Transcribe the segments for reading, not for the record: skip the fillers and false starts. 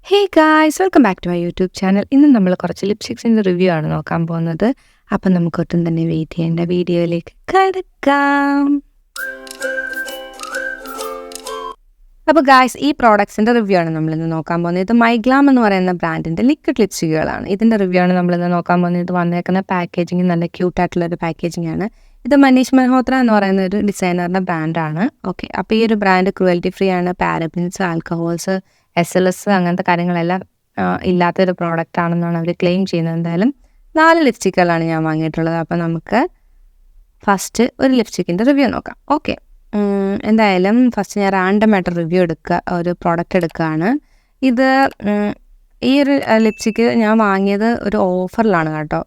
Hey guys welcome back to my YouTube channel. ഇന്ന് നമ്മൾ കുറച്ച് ലിപ്സ്റ്റിക്സിൻ്റെ റിവ്യൂ ആണ് നോക്കാൻ പോകുന്നത്. അപ്പം നമുക്ക് ഒട്ടും തന്നെ വെയിറ്റ് ചെയ്യേണ്ട, വീഡിയോയിലേക്ക് കടക്കാം. അപ്പോൾ ഗായ്സ്, ഈ പ്രോഡക്ട്സിൻ്റെ റിവ്യൂ ആണ് നമ്മളിന്ന് നോക്കാൻ പോകുന്നത്. ഇത് മൈഗ്ലാം എന്ന് പറയുന്ന ബ്രാൻഡിൻ്റെ ലിക്വിഡ് ലിപ്സ്റ്റിക്കുകളാണ്. ഇതിൻ്റെ റിവ്യൂ ആണ് നമ്മളിന്ന് നോക്കാൻ പോകുന്നത്. ഇത് വന്നേക്കുന്ന പാക്കേജിങ് നല്ല ക്യൂട്ടായിട്ടുള്ളൊരു പാക്കേജിംഗ് ആണ്. ഇത് മനീഷ് മൽഹോത്ര എന്ന് പറയുന്ന ഒരു ഡിസൈനറുടെ ബ്രാൻഡാണ്. ഓക്കെ, അപ്പോൾ ഈ ഒരു ബ്രാൻഡ് ക്രുവൽറ്റി ഫ്രീ ആണ്. പാരബിൻസ്, ആൽക്കഹോൾസ്, SLS അങ്ങനത്തെ കാര്യങ്ങളെല്ലാം ഇല്ലാത്തൊരു പ്രോഡക്റ്റ് ആണെന്നാണ് അവർ ക്ലെയിം ചെയ്യുന്നത്. എന്തായാലും 4 ലിപ്സ്റ്റിക്കുകളാണ് ഞാൻ വാങ്ങിയിട്ടുള്ളത്. അപ്പോൾ നമുക്ക് ഫസ്റ്റ് ഒരു ലിപ്സ്റ്റിക്കിൻ്റെ റിവ്യൂ നോക്കാം. ഓക്കെ, എന്തായാലും ഫസ്റ്റ് ഞാൻ റാൻഡമായിട്ട് റിവ്യൂ ഒരു പ്രോഡക്റ്റ് എടുക്കുകയാണ്. ഇത് ഈ ഒരു ലിപ്സ്റ്റിക്ക് ഞാൻ വാങ്ങിയത് ഒരു ഓഫറിലാണ് കേട്ടോ.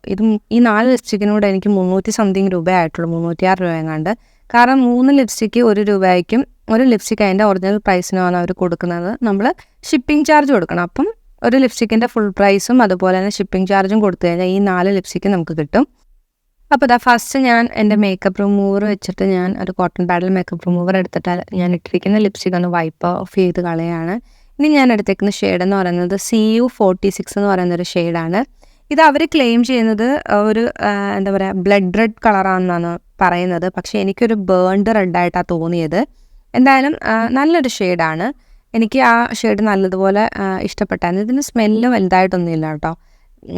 ഈ 4 ലിപ്സ്റ്റിക്കിനൂടെ എനിക്ക് 300 സംതിങ് രൂപയായിട്ടുള്ളൂ, 306 രൂപ എങ്ങാണ്ട്. കാരണം 3 ലിപ്സ്റ്റിക്ക് 1 രൂപയ്ക്കും ഒരു ലിപ്സ്റ്റിക്ക് അതിൻ്റെ ഒറിജിനൽ പ്രൈസിനുമാണ് അവർ കൊടുക്കുന്നത്. നമ്മൾ ഷിപ്പിംഗ് ചാർജ് കൊടുക്കണം. അപ്പം ഒരു ലിപ്സ്റ്റിക്കിൻ്റെ ഫുൾ പ്രൈസും അതുപോലെ തന്നെ ഷിപ്പിംഗ് ചാർജും കൊടുത്തു കഴിഞ്ഞാൽ ഈ 4 ലിപ്സ്റ്റിക്ക് നമുക്ക് കിട്ടും. അപ്പോൾ ഫസ്റ്റ് ഞാൻ എൻ്റെ മേക്കപ്പ് റിമൂവർ വെച്ചിട്ട് ഞാൻ ഒരു കോട്ടൺ പാഡിൽ മേക്കപ്പ് റിമൂവർ എടുത്തിട്ട് ഞാൻ ഇട്ടിരിക്കുന്ന ലിപ്സ്റ്റിക് ഒന്ന് വൈപ്പ് ഓഫ് ചെയ്ത് കളയാണ്. ഇനി ഞാൻ എടുത്തേക്കുന്ന ഷെയ്ഡ് എന്ന് പറയുന്നത് CU46 എന്ന് പറയുന്നൊരു ഷെയ്ഡാണ്. ഇത് അവർ ക്ലെയിം ചെയ്യുന്നത് ഒരു എന്താ പറയുക, ബ്ലഡ് റെഡ് കളറാണെന്നാണ് പറയുന്നത്. പക്ഷേ എനിക്കൊരു ബേൺഡ് റെഡായിട്ടാണ് തോന്നിയത്. എന്തായാലും നല്ലൊരു ഷെയ്ഡാണ്. എനിക്ക് ആ ഷെയ്ഡ് നല്ലതുപോലെ ഇഷ്ടപ്പെട്ടായിരുന്നു. ഇതിന് സ്മെല്ല് വലുതായിട്ടൊന്നുമില്ല കേട്ടോ.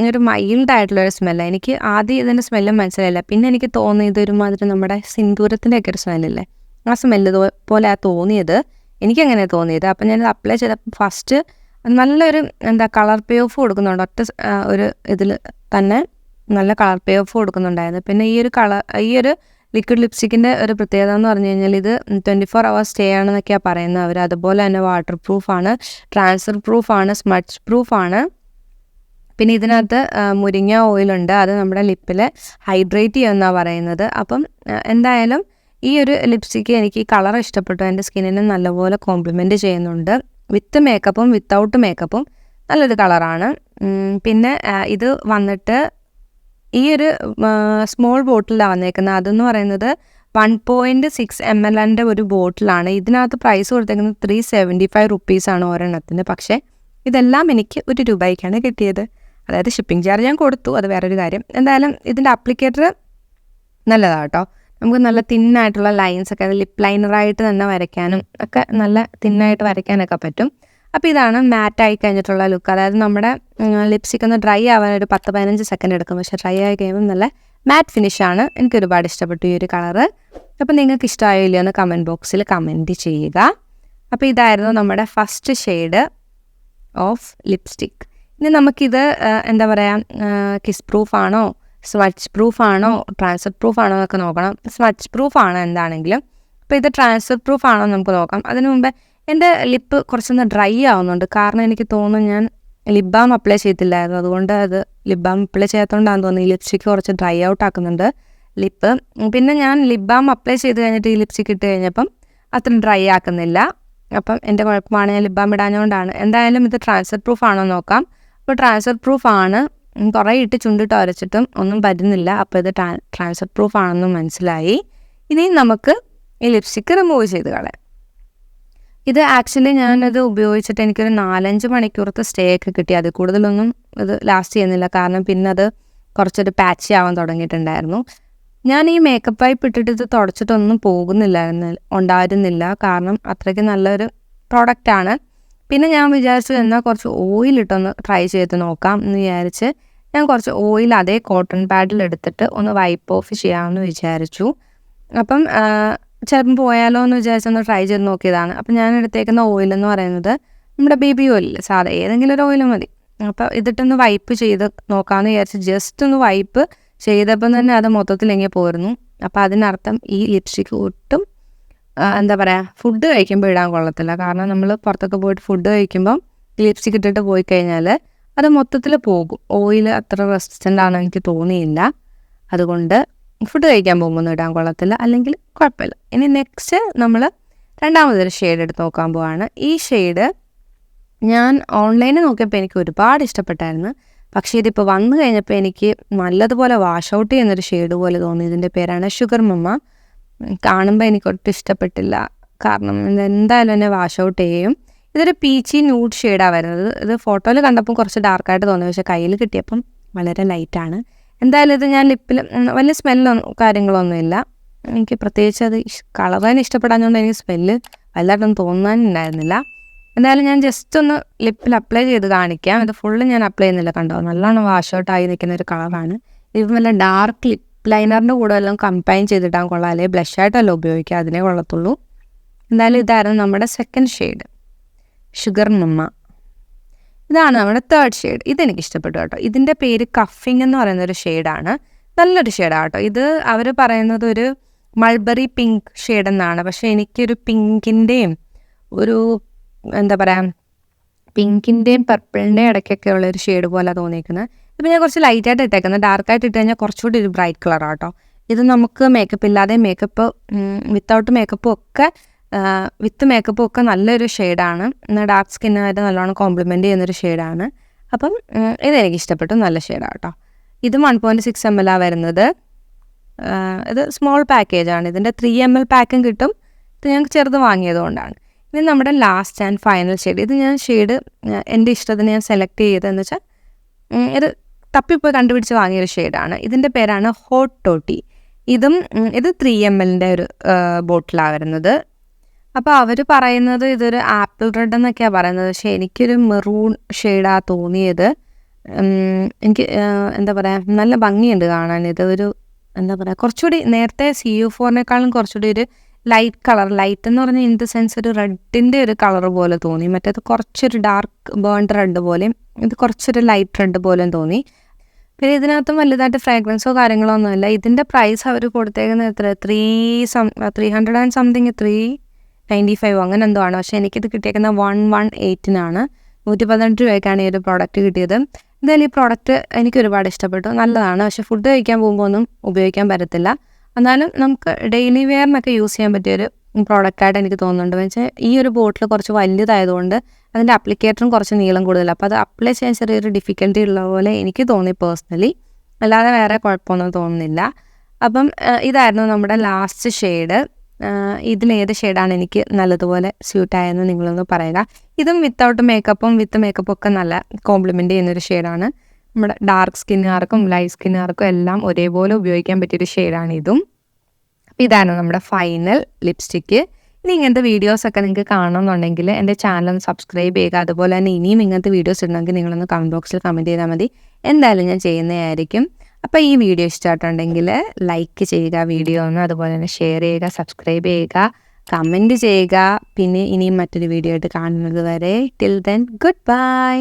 ഒരു മൈൽഡായിട്ടുള്ളൊരു സ്മെല്ലാണ്. എനിക്ക് ആദ്യം ഇതിൻ്റെ സ്മെല്ലും മനസ്സിലായില്ല. പിന്നെ എനിക്ക് തോന്നിയത് ഒരുമാതിരി നമ്മുടെ സിന്ദൂരത്തിൻ്റെയൊക്കെ ഒരു സ്മെല്ലില്ലേ, ആ സ്മെല്ല് പോലെ തോന്നിയത്. എനിക്കങ്ങനെ തോന്നിയത്. അപ്പം ഞാനത് അപ്ലൈ ചെയ്തപ്പോൾ ഫസ്റ്റ് നല്ലൊരു കളർ പേ ഓഫ് കൊടുക്കുന്നുണ്ട്. ഒരു ഇതിൽ തന്നെ നല്ല കളർ പേ ഓഫ് കൊടുക്കുന്നുണ്ടായിരുന്നു. പിന്നെ ഈ ഒരു ലിക്വിഡ് ലിപ്സ്റ്റിക്കിൻ്റെ ഒരു പ്രത്യേകത എന്ന് പറഞ്ഞു കഴിഞ്ഞാൽ ഇത് 24 hours സ്റ്റേ ആണെന്നൊക്കെയാണ് പറയുന്നത് അവർ. അതുപോലെ തന്നെ വാട്ടർ പ്രൂഫാണ്, ട്രാൻസ്ഫർ പ്രൂഫാണ്, സ്മച്ച് പ്രൂഫാണ്. പിന്നെ ഇതിനകത്ത് മുരിങ്ങ ഓയിലുണ്ട്. അത് നമ്മുടെ ലിപ്പിൽ ഹൈഡ്രേറ്റ് ചെയ്യുമെന്നാണ് പറയുന്നത്. അപ്പം എന്തായാലും ഈ ഒരു ലിപ്സ്റ്റിക്ക് എനിക്ക് കളർ ഇഷ്ടപ്പെട്ടു. എൻ്റെ സ്കിന്നിനെ നല്ലപോലെ കോംപ്ലിമെൻറ്റ് ചെയ്യുന്നുണ്ട്. വിത്ത് മേക്കപ്പും വിത്തൗട്ട് മേക്കപ്പും നല്ലൊരു കളറാണ്. പിന്നെ ഇത് വന്നിട്ട് ഈ ഒരു സ്മോൾ ബോട്ടിലാണ് വന്നേക്കുന്നത്. അതെന്ന് പറയുന്നത് 1.6 ml ഒരു ബോട്ടിലാണ്. ഇതിനകത്ത് പ്രൈസ് കൊടുത്തേക്കുന്നത് 375 റുപ്പീസാണ് ഒരെണ്ണത്തിന്. പക്ഷേ ഇതെല്ലാം എനിക്ക് 1 രൂപയ്ക്കാണ് കിട്ടിയത്. അതായത് ഷിപ്പിംഗ് ചാർജ് ഞാൻ കൊടുത്തു, അത് വേറൊരു കാര്യം. എന്തായാലും ഇതിൻ്റെ അപ്ലിക്കേറ്റർ നല്ലതാണ് കേട്ടോ. നമുക്ക് നല്ല തിന്നായിട്ടുള്ള ലൈൻസൊക്കെ, അത് ലിപ്പ് ലൈനറായിട്ട് തന്നെ വരയ്ക്കാനും ഒക്കെ നല്ല തിന്നായിട്ട് വരയ്ക്കാനൊക്കെ പറ്റും. അപ്പോൾ ഇതാണ് മാറ്റായി കഴിഞ്ഞിട്ടുള്ള ലുക്ക്. അതായത് നമ്മുടെ ലിപ്സ്റ്റിക് ഒന്ന് ഡ്രൈ ആവാൻ ഒരു 10-15 സെക്കൻഡ് എടുക്കും. പക്ഷേ ഡ്രൈ ആയി കഴിയുമ്പോൾ നല്ല മാറ്റ് ഫിനിഷാണ്. എനിക്ക് ഒരുപാട് ഇഷ്ടപ്പെട്ടു ഈ ഒരു കളറ്. അപ്പോൾ നിങ്ങൾക്ക് ഇഷ്ടമായോ ഇല്ലയോ എന്ന് കമൻറ്റ് ബോക്സിൽ കമൻറ്റ് ചെയ്യുക. അപ്പോൾ ഇതായിരുന്നു നമ്മുടെ ഫസ്റ്റ് ഷെയ്ഡ് ഓഫ് ലിപ്സ്റ്റിക്. ഇനി നമുക്കിത് എന്താ പറയുക, കിസ് പ്രൂഫാണോ, സ്മച്ച് പ്രൂഫാണോ, ട്രാൻസ്ഫർ പ്രൂഫാണോ എന്നൊക്കെ നോക്കണം. സ്മച്ച് പ്രൂഫാണ് എന്താണെങ്കിലും. അപ്പോൾ ഇത് ട്രാൻസ്ഫർ പ്രൂഫാണോ നമുക്ക് നോക്കാം. അതിനു മുമ്പേ എൻ്റെ ലിപ്പ് കുറച്ചൊന്ന് ഡ്രൈ ആവുന്നുണ്ട്. കാരണം എനിക്ക് തോന്നുന്നു ഞാൻ ലിപ് ബാം അപ്ലൈ ചെയ്തില്ലായിരുന്നു. അതുകൊണ്ട് അത് ലിപ് ബാം അപ്ലൈ ചെയ്യാത്തതുകൊണ്ടാണെന്ന് തോന്നുന്നു ഈ ലിപ്സ്റ്റിക്ക് കുറച്ച് ഡ്രൈ ഔട്ട് ആക്കുന്നുണ്ട് ലിപ്പ്. പിന്നെ ഞാൻ ലിപ് ബാം അപ്ലൈ ചെയ്ത് കഴിഞ്ഞിട്ട് ഈ ലിപ്സ്റ്റിക്ക് ഇട്ട് കഴിഞ്ഞപ്പം അത്ര ഡ്രൈ ആക്കുന്നില്ല. അപ്പം എൻ്റെ കുഴപ്പമാണ്, ഞാൻ ലിപ് ബാം ഇടാഞ്ഞുകൊണ്ടാണ്. എന്തായാലും ഇത് ട്രാൻസ്ഫർ പ്രൂഫ് ആണോ നോക്കാം. അപ്പോൾ ട്രാൻസ്ഫർ പ്രൂഫാണ്. കുറേ ഇട്ട് ചുണ്ടിട്ട് ഉരച്ചിട്ടും ഒന്നും പറ്റുന്നില്ല. അപ്പോൾ ഇത് ട്രാൻസ്ഫർ പ്രൂഫ് ആണെന്ന് മനസ്സിലായി. ഇനി നമുക്ക് ഈ ലിപ്സ്റ്റിക്ക് റിമൂവ് ചെയ്ത് കളയാം. ഇത് ആക്ച്വലി ഞാനത് ഉപയോഗിച്ചിട്ട് എനിക്കൊരു 4-5 മണിക്കൂറത്തെ സ്റ്റേ ഒക്കെ കിട്ടി. അതിൽ കൂടുതലൊന്നും ഇത് ലാസ്റ്റ് ചെയ്യുന്നില്ല. കാരണം പിന്നെ അത് കുറച്ചൊരു പാച്ചി ആവാൻ തുടങ്ങിയിട്ടുണ്ടായിരുന്നു. ഞാൻ ഈ മേക്കപ്പ് വൈപ്പ് ഇട്ടിട്ട് ഇത് തുടച്ചിട്ടൊന്നും ഉണ്ടായിരുന്നില്ല. കാരണം അത്രയ്ക്ക് നല്ലൊരു പ്രോഡക്റ്റാണ്. പിന്നെ ഞാൻ വിചാരിച്ചു എന്നാൽ കുറച്ച് ഓയിലിട്ടൊന്ന് ട്രൈ ചെയ്ത് നോക്കാം എന്ന് വിചാരിച്ച് ഞാൻ കുറച്ച് ഓയിൽ അതേ കോട്ടൺ പാഡിൽ എടുത്തിട്ട് ഒന്ന് വൈപ്പ് ഓഫ് ചെയ്യാമെന്ന് വിചാരിച്ചു. അപ്പം ചിലപ്പം പോയാലോ എന്ന് വിചാരിച്ചൊന്ന് ട്രൈ ചെയ്ത് നോക്കിയതാണ്. അപ്പം ഞാൻ എടുത്തേക്കുന്ന ഓയിലെന്ന് പറയുന്നത് നമ്മുടെ ബേബി ഓയിൽ, സാധാ ഏതെങ്കിലും ഒരു ഓയിൽ മതി. അപ്പോൾ ഇതിട്ടൊന്ന് വൈപ്പ് ചെയ്ത് നോക്കാമെന്ന് വിചാരിച്ച് ജസ്റ്റ് ഒന്ന് വൈപ്പ് ചെയ്തപ്പം തന്നെ അത് മൊത്തത്തിലെങ്കിൽ പോയിരുന്നു. അപ്പോൾ അതിനർത്ഥം ഈ ലിപ്സ്റ്റിക്ക് ഒട്ടും എന്താ പറയുക, ഫുഡ് കഴിക്കുമ്പോൾ ഇടാൻ കൊള്ളത്തില്ല. കാരണം നമ്മൾ പുറത്തൊക്കെ പോയിട്ട് ഫുഡ് കഴിക്കുമ്പം ലിപ്സ്റ്റിക്ക് ഇട്ടിട്ട് പോയി കഴിഞ്ഞാൽ അത് മൊത്തത്തിൽ പോകും. ഓയിൽ അത്ര റെസിസ്റ്റൻ്റ് ആണെന്ന് എനിക്ക് തോന്നിയില്ല. അതുകൊണ്ട് ഫുഡ് കഴിക്കാൻ പോകുമ്പോൾ ഒന്നും ഇടാൻ കൊള്ളത്തില്ല, അല്ലെങ്കിൽ കുഴപ്പമില്ല. ഇനി നെക്സ്റ്റ് നമ്മൾ രണ്ടാമതൊരു ഷെയ്ഡ് എടുത്ത് നോക്കാൻ പോവാണ്. ഈ ഷെയ്ഡ് ഞാൻ ഓൺലൈനിൽ നോക്കിയപ്പോൾ എനിക്ക് ഒരുപാട് ഇഷ്ടപ്പെട്ടായിരുന്നു. പക്ഷേ ഇതിപ്പോൾ വന്നു കഴിഞ്ഞപ്പോൾ എനിക്ക് നല്ലതുപോലെ വാഷ് ഔട്ട് ചെയ്യുന്നൊരു ഷെയ്ഡ് പോലെ തോന്നി. ഇതിൻ്റെ പേരാണ് ഷുഗർ മമ്മ. കാണുമ്പോൾ എനിക്ക് ഒട്ടും ഇഷ്ടപ്പെട്ടില്ല. കാരണം എന്തായാലും എന്നെ വാഷ് ഔട്ട് ചെയ്യും. ഇതൊരു പീച്ചി ന്യൂഡ് ഷെയ്ഡാണ് വരുന്നത്. ഇത് ഫോട്ടോയിൽ കണ്ടപ്പോൾ കുറച്ച് ഡാർക്കായിട്ട് തോന്നി, പക്ഷേ കയ്യിൽ കിട്ടിയപ്പം വളരെ ലൈറ്റാണ്. എന്തായാലും ഇത് ഞാൻ ലിപ്പിൽ വലിയ സ്മെല്ലൊന്നും കാര്യങ്ങളൊന്നുമില്ല. എനിക്ക് പ്രത്യേകിച്ച് അത് കളർ തന്നെ ഇഷ്ടപ്പെടാഞ്ഞുകൊണ്ട് എനിക്ക് സ്മെല്ല് വലുതായിട്ടൊന്നും തോന്നാനുണ്ടായിരുന്നില്ല. എന്തായാലും ഞാൻ ജസ്റ്റ് ഒന്ന് ലിപ്പിൽ അപ്ലൈ ചെയ്ത് കാണിക്കാം. ഇത് ഫുള്ള് ഞാൻ അപ്ലൈ ചെയ്യുന്നില്ല, കണ്ടോ, നല്ലോണം വാഷ് ഔട്ട് ആയി നിൽക്കുന്ന ഒരു കളറാണ്. ഇത് വല്ല ഡാർക്ക് ലിപ്പ് ലൈനറിൻ്റെ കൂടെ എല്ലാം കമ്പൈൻ ചെയ്തിട്ടാൽ കൊള്ളാം, അല്ലെങ്കിൽ ബ്ലഷായിട്ടല്ല ഉപയോഗിക്കുക, അതിനേ കൊള്ളത്തുള്ളൂ. എന്തായാലും ഇതായിരുന്നു നമ്മുടെ സെക്കൻഡ് ഷെയ്ഡ്, ഷുഗർ നമ്മ. ഇതാണ് നമ്മുടെ തേർഡ് ഷെയ്ഡ്. ഇതെനിക്ക് ഇഷ്ടപ്പെട്ടു കേട്ടോ. ഇതിൻ്റെ പേര് കഫിങ് എന്ന് പറയുന്നൊരു ഷെയ്ഡാണ്. നല്ലൊരു ഷെയ്ഡാണ് കേട്ടോ. ഇത് അവർ പറയുന്നത് ഒരു മൾബറി പിങ്ക് ഷെയ്ഡ് എന്നാണ്, പക്ഷേ എനിക്കൊരു പിങ്കിൻ്റെയും ഒരു എന്താ പറയുക, പിങ്കിൻ്റെയും പർപ്പിളിൻ്റെയും ഇടയ്ക്കൊക്കെ ഉള്ളൊരു ഷെയ്ഡ് പോലെ തോന്നിയിരിക്കുന്നത്. ഇപ്പം ഞാൻ കുറച്ച് ലൈറ്റായിട്ട് ഇട്ടേക്കുന്നത്, ഡാർക്കായിട്ട് ഇട്ട് കഴിഞ്ഞാൽ കുറച്ചുകൂടി ഒരു ബ്രൈറ്റ് കളറാണ് കേട്ടോ. ഇത് നമുക്ക് മേക്കപ്പ് ഇല്ലാതെ മേക്കപ്പ് വിത്തൗട്ട് മേക്കപ്പും ഒക്കെ വിത്ത് മേക്കപ്പും ഒക്കെ നല്ലൊരു ഷെയ്ഡാണ്. എന്നാൽ ഡാർക്ക് സ്കിന്നായിട്ട് നല്ലോണം കോംപ്ലിമെൻറ്റ് ചെയ്യുന്നൊരു ഷെയ്ഡാണ്. അപ്പം ഇതെനിക്ക് ഇഷ്ടപ്പെട്ടു, നല്ല ഷെയ്ഡാണ് കേട്ടോ. ഇതും 1.6 ml വരുന്നത്. ഇത് സ്മോൾ പാക്കേജാണ്. ഇതിൻ്റെ 3 ml പാക്കും കിട്ടും. ഇത് ഞങ്ങൾക്ക് ചെറുത് വാങ്ങിയത് കൊണ്ടാണ്. ഇനി നമ്മുടെ ലാസ്റ്റ് ആൻഡ് ഫൈനൽ ഷെയ്ഡ്. ഇത് ഞാൻ ഷെയ്ഡ് എൻ്റെ ഇഷ്ടത്തിന് ഞാൻ സെലക്ട് ചെയ്തതെന്ന് വെച്ചാൽ ഇത് തപ്പിപ്പോയി കണ്ടുപിടിച്ച് വാങ്ങിയൊരു ഷെയ്ഡാണ്. ഇതിൻ്റെ പേരാണ് ഹോട്ട് ടോട്ടി. ഇത് 3 ml ഒരു ബോട്ടിലാണ് വരുന്നത്. അപ്പോൾ അവർ പറയുന്നത് ഇതൊരു ആപ്പിൾ റെഡ് എന്നൊക്കെയാണ് പറയുന്നത്, പക്ഷേ എനിക്കൊരു മെറൂൺ ഷെയ്ഡാണ് തോന്നിയത്. എനിക്ക് എന്താ പറയുക, നല്ല ഭംഗിയുണ്ട് കാണാൻ. ഇതൊരു എന്താ പറയുക, കുറച്ചുകൂടി നേരത്തെ CU4 കുറച്ചുകൂടി ഒരു ലൈറ്റ് കളർ, ലൈറ്റ് എന്ന് പറഞ്ഞാൽ ഇൻ ദ സെൻസ് ഒരു റെഡിൻ്റെ ഒരു കളർ പോലെ തോന്നി. മറ്റേത് കുറച്ചൊരു ഡാർക്ക് ബേൺഡ് റെഡ് പോലെയും ഇത് കുറച്ചൊരു ലൈറ്റ് റെഡ് പോലെയും തോന്നി. പിന്നെ ഇതിനകത്തും വലുതായിട്ട് ഫ്രാഗ്രൻസോ കാര്യങ്ങളോ ഒന്നുമില്ല. ഇതിൻ്റെ പ്രൈസ് അവർ കൊടുത്തേക്കുന്നത് എത്ര, 300 and something, 395 അങ്ങനെ എന്തോ ആണ്. പക്ഷേ എനിക്കിത് കിട്ടിയേക്കുന്നത് 118 118 രൂപയ്ക്കാണ് ഈ ഒരു പ്രോഡക്റ്റ് കിട്ടിയത്. എന്തായാലും ഈ പ്രോഡക്റ്റ് എനിക്ക് ഒരുപാട് ഇഷ്ടപ്പെട്ടു, നല്ലതാണ്. പക്ഷേ ഫുഡ് കഴിക്കാൻ പോകുമ്പോൾ ഒന്നും ഉപയോഗിക്കാൻ പറ്റത്തില്ല. എന്നാലും നമുക്ക് ഡെയിലി വെയറിനൊക്കെ യൂസ് ചെയ്യാൻ പറ്റിയൊരു പ്രോഡക്റ്റായിട്ട് എനിക്ക് തോന്നുന്നുണ്ട്. എന്ന് വെച്ചാൽ ഈ ഒരു ബോട്ടിൽ കുറച്ച് വലുതായതുകൊണ്ട് അതിൻ്റെ അപ്ലിക്കേറ്ററും കുറച്ച് നീളം കൂടുതലാണ്. അപ്പോൾ അത് അപ്ലൈ ചെയ്യാൻ ചെറിയൊരു ഡിഫിക്കൽറ്റി ഉള്ള പോലെ എനിക്ക് തോന്നി പേഴ്സണലി, അല്ലാതെ വേറെ കുഴപ്പമൊന്നും തോന്നുന്നില്ല. അപ്പം ഇതായിരുന്നു നമ്മുടെ ലാസ്റ്റ് ഷെയ്ഡ്. ഇതിലേത് ഷെയ്ഡാണ് എനിക്ക് നല്ലതുപോലെ സ്യൂട്ടായെന്ന് നിങ്ങളൊന്ന് പറയുക. ഇതും വിത്തൗട്ട് മേക്കപ്പും വിത്ത് മേക്കപ്പും ഒക്കെ നല്ല കോംപ്ലിമെൻ്റ് ചെയ്യുന്നൊരു ഷെയ്ഡാണ്. നമ്മുടെ ഡാർക്ക് സ്കിന്നുകാർക്കും ലൈറ്റ് സ്കിന്നുകാർക്കും എല്ലാം ഒരേപോലെ ഉപയോഗിക്കാൻ പറ്റിയൊരു ഷെയ്ഡാണ് ഇതും. അപ്പോൾ ഇതാണ് നമ്മുടെ ഫൈനൽ ലിപ്സ്റ്റിക്ക്. ഇനി ഇങ്ങനത്തെ വീഡിയോസൊക്കെ നിങ്ങൾക്ക് കാണണമെന്നുണ്ടെങ്കിൽ എൻ്റെ ചാനൽ ഒന്ന് സബ്സ്ക്രൈബ് ചെയ്യുക. അതുപോലെ തന്നെ ഇനിയും ഇങ്ങനത്തെ വീഡിയോസ് ഇടണമെങ്കിൽ നിങ്ങളൊന്ന് കമൻറ്റ് ബോക്സിൽ കമൻറ്റ് ചെയ്താൽ മതി, എന്തായാലും ഞാൻ ചെയ്യുന്നതായിരിക്കും. അപ്പോൾ ഈ വീഡിയോ ഇഷ്ടമായിട്ടുണ്ടെങ്കിൽ ലൈക്ക് ചെയ്യുക വീഡിയോ ഒന്ന്, അതുപോലെ തന്നെ ഷെയർ ചെയ്യുക, സബ്സ്ക്രൈബ് ചെയ്യുക, കമൻറ്റ് ചെയ്യുക. പിന്നെ ഇനിയും മറ്റൊരു വീഡിയോ ആയിട്ട് കാണുന്നത് വരെ ടിൽ ദെൻ ഗുഡ് ബൈ.